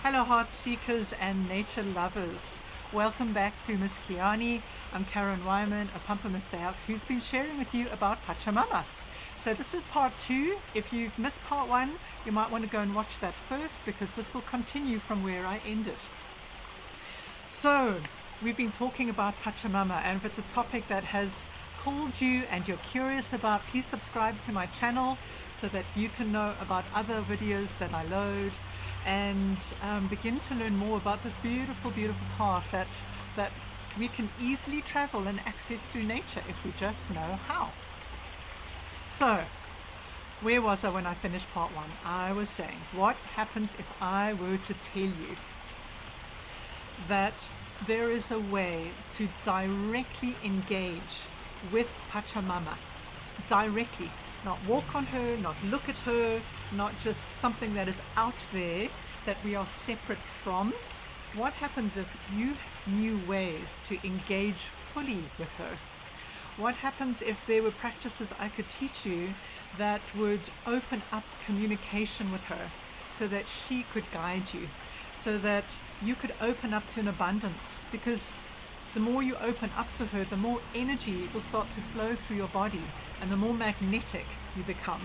Hello heart seekers and nature lovers. Welcome back to Miss Kiani. I'm Karen Weinman, a Pampamesayoq, who's been sharing with you about Pachamama. So this is part 2. If you've missed part 1, you might want to go and watch that first because this will continue from where I ended. So we've been talking about Pachamama, and if it's a topic that has called you and you're curious about, please subscribe to my channel so that you can know about other videos that I load and begin to learn more about this beautiful, beautiful path that we can easily travel and access through nature if we just know how. So, where was I when I finished part 1? I was saying, what happens if I were to tell you that there is a way to directly engage with Pachamama, directly, not walk on her, not look at her, not just something that is out there that we are separate from. What happens if you knew ways to engage fully with her? What happens if there were practices I could teach you that would open up communication with her so that she could guide you, so that you could open up to an abundance? Because the more you open up to her, the more energy will start to flow through your body and the more magnetic you become.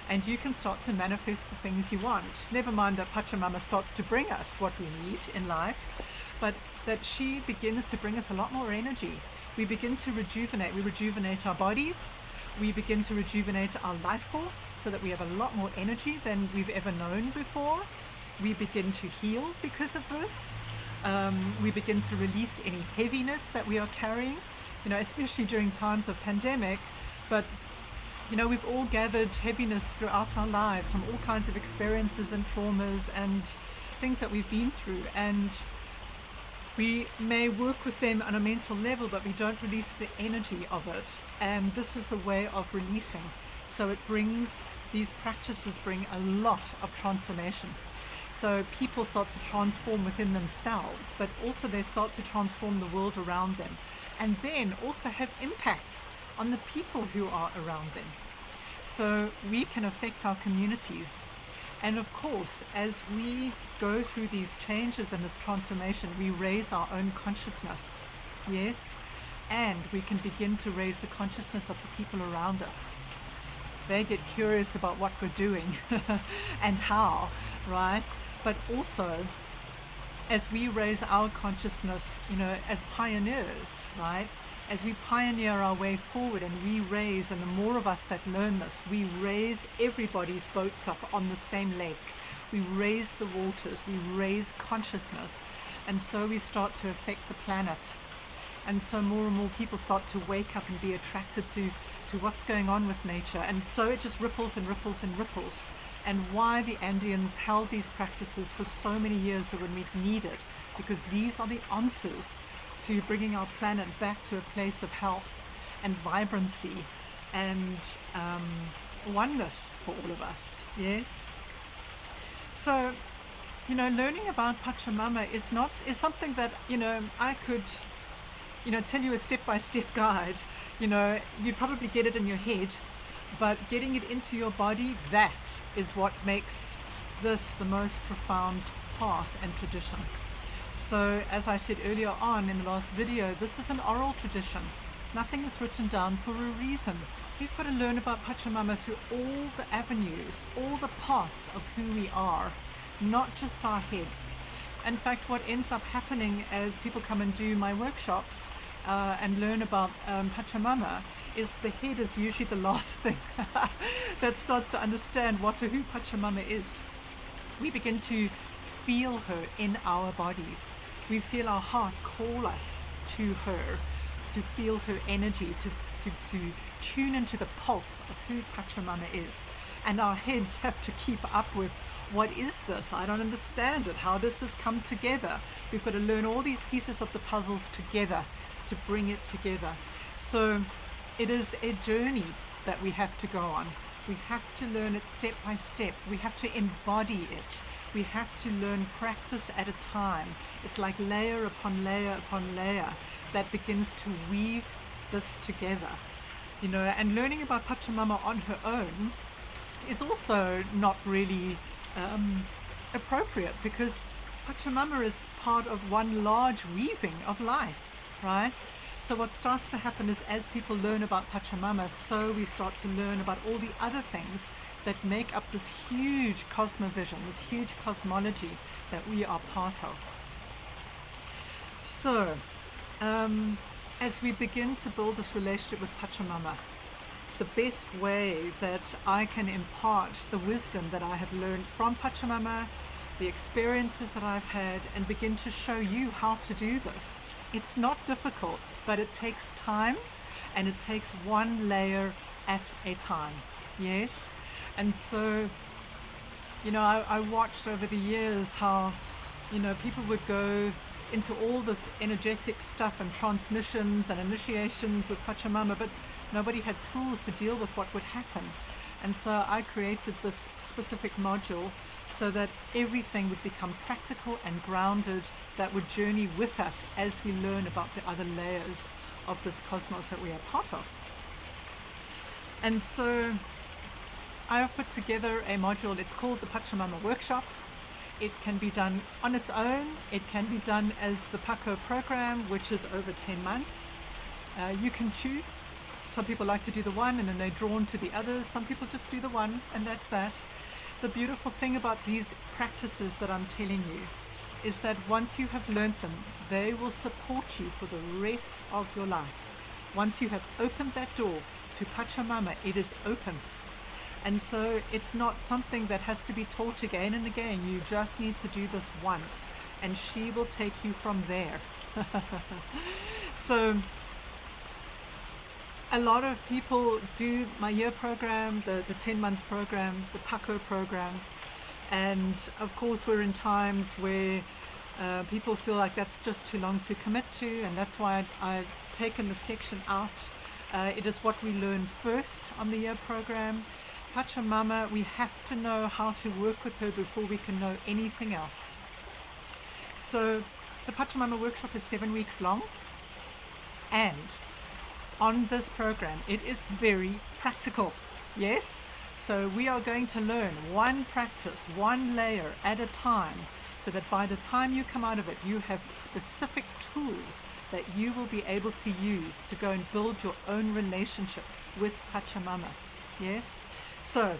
And you can start to manifest the things you want. Never mind that Pachamama starts to bring us what we need in life, but that she begins to bring us a lot more energy. We begin to rejuvenate. We rejuvenate our bodies. We begin to rejuvenate our life force so that we have a lot more energy than we've ever known before. We begin to heal because of this. We begin to release any heaviness that we are carrying, especially during times of pandemic. But we've all gathered heaviness throughout our lives from all kinds of experiences and traumas and things that we've been through, and we may work with them on a mental level, but we don't release the energy of it. And this is a way of releasing. So these practices bring a lot of transformation. So people start to transform within themselves, but also they start to transform the world around them, and then also have impact on the people who are around them. So we can affect our communities. And of course, as we go through these changes and this transformation, we raise our own consciousness. Yes? And we can begin to raise the consciousness of the people around us. They get curious about what we're doing and how, right? But also, as we raise our consciousness, as pioneers, right? As we pioneer our way forward and we raise, and the more of us that learn this, we raise everybody's boats up on the same lake. We raise the waters, we raise consciousness, and so we start to affect the planet. And so more and more people start to wake up and be attracted to what's going on with nature. And so it just ripples and ripples and ripples. And why the Andeans held these practices for so many years when we need it, because these are the answers to bringing our planet back to a place of health and vibrancy and oneness for all of us. Yes. So, learning about Pachamama is something that I could tell you a step-by-step guide. You'd probably get it in your head, but getting it into your body, that is what makes this the most profound path and tradition. So as I said earlier on in the last video, this is an oral tradition. Nothing is written down for a reason. We've got to learn about Pachamama through all the avenues, all the parts of who we are, not just our heads. In fact, what ends up happening as people come and do my workshops and learn about Pachamama is the head is usually the last thing that starts to understand what or who Pachamama is. We begin to feel her in our bodies. We feel our heart call us to her, to feel her energy, to tune into the pulse of who Pachamama is. And our heads have to keep up with, what is this? I don't understand it. How does this come together? We've got to learn all these pieces of the puzzles together to bring it together. So it is a journey that we have to go on. We have to learn it step by step. We have to embody it. We have to learn practice at a time. It's like layer upon layer upon layer that begins to weave this together. And learning about Pachamama on her own is also not really appropriate, because Pachamama is part of one large weaving of life, right? So what starts to happen is as people learn about Pachamama, so we start to learn about all the other things that make up this huge cosmovision, this huge cosmology that we are part of. So, as we begin to build this relationship with Pachamama, the best way that I can impart the wisdom that I have learned from Pachamama, the experiences that I've had, and begin to show you how to do this. It's not difficult, but it takes time, and it takes one layer at a time. Yes? And so, I watched over the years how, people would go into all this energetic stuff and transmissions and initiations with Pachamama, but nobody had tools to deal with what would happen. And so I created this specific module so that everything would become practical and grounded, that would journey with us as we learn about the other layers of this cosmos that we are part of. And so I have put together a module. It's called the Pachamama Workshop. It can be done on its own. It can be done as the Paqo Programme, which is over 10 months. You can choose. Some people like to do the one and then they're drawn to the others. Some people just do the one, and that's that. The beautiful thing about these practices that I'm telling you is that once you have learned them, they will support you for the rest of your life. Once you have opened that door to Pachamama, it is open. And so it's not something that has to be taught again and again. You just need to do this once, and she will take you from there. So a lot of people do my year program, the 10-month program, the Paqo program. And of course, we're in times where people feel like that's just too long to commit to, and that's why I've taken the section out. It is what we learn first on the year program. Pachamama, we have to know how to work with her before we can know anything else. So the Pachamama workshop is 7 weeks long, and on this program it is very practical. Yes, so we are going to learn one practice, one layer at a time, so that by the time you come out of it, you have specific tools that you will be able to use to go and build your own relationship with Pachamama. Yes. So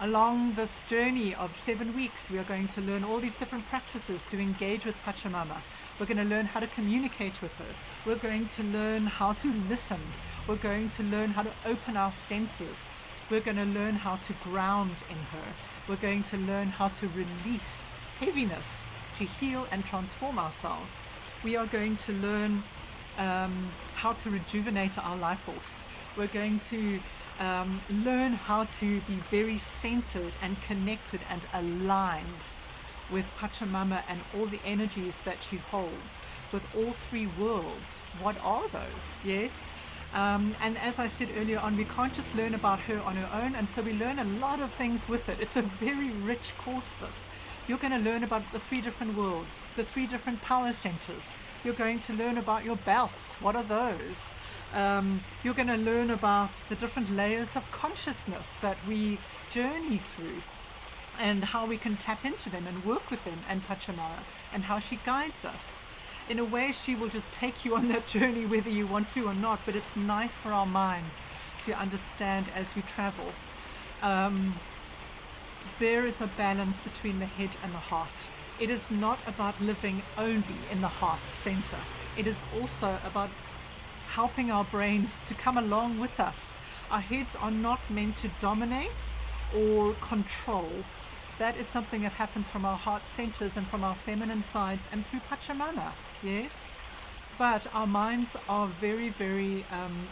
along this journey of 7 weeks, we are going to learn all these different practices to engage with Pachamama. We're going to learn how to communicate with her. We're going to learn how to listen. We're going to learn how to open our senses. We're going to learn how to ground in her. We're going to learn how to release heaviness, to heal and transform ourselves. We are going to learn how to rejuvenate our life force. We're going to learn how to be very centered and connected and aligned with Pachamama and all the energies that she holds, with all three worlds. What are those? Yes. And as I said earlier on, we can't just learn about her on her own, and so we learn a lot of things with it. It's a very rich course, this. You're going to learn about the 3 different worlds, the 3 different power centers. You're going to learn about your belts. What are those? You're going to learn about the different layers of consciousness that we journey through, and how we can tap into them and work with them and Pachamama, and how she guides us. In a way, she will just take you on that journey whether you want to or not, but it's nice for our minds to understand as we travel. There is a balance between the head and the heart. It is not about living only in the heart center. It is also about helping our brains to come along with us. Our heads are not meant to dominate or control. That is something that happens from our heart centers and from our feminine sides and through Pachamama. Yes, but our minds are very, very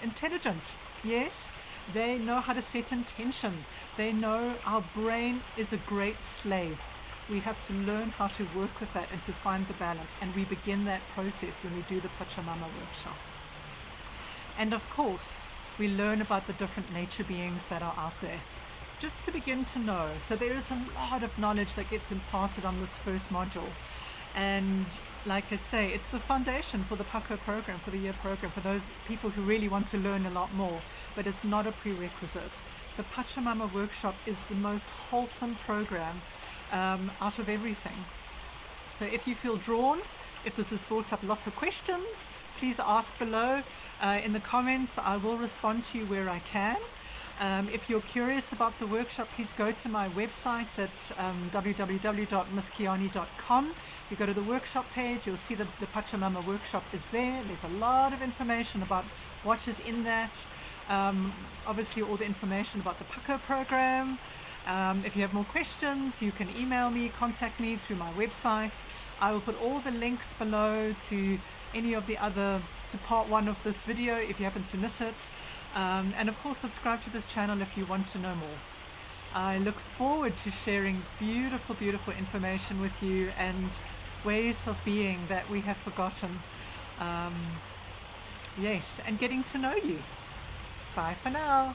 intelligent. Yes, they know how to set intention. They know our brain is a great slave. We have to learn how to work with that and to find the balance, and we begin that process when we do the Pachamama workshop. And of course, we learn about the different nature beings that are out there, just to begin to know. So there is a lot of knowledge that gets imparted on this first module. And like I say, it's the foundation for the Paqo program, for the year program, for those people who really want to learn a lot more, but it's not a prerequisite. The Pachamama workshop is the most wholesome program out of everything. So if you feel drawn, if this has brought up lots of questions, please ask below in the comments. I will respond to you where I can. If you're curious about the workshop, please go to my website at www.misskiani.com. You go to the workshop page, you'll see the Pachamama workshop is there. There's a lot of information about what is in that. Obviously all the information about the Paqo Programme. If you have more questions, you can email me, contact me through my website. I will put all the links below to any of the other, to part 1 of this video if you happen to miss it. And of course subscribe to this channel if you want to know more. I look forward to sharing beautiful, beautiful information with you and ways of being that we have forgotten. Yes, and getting to know you. Bye for now.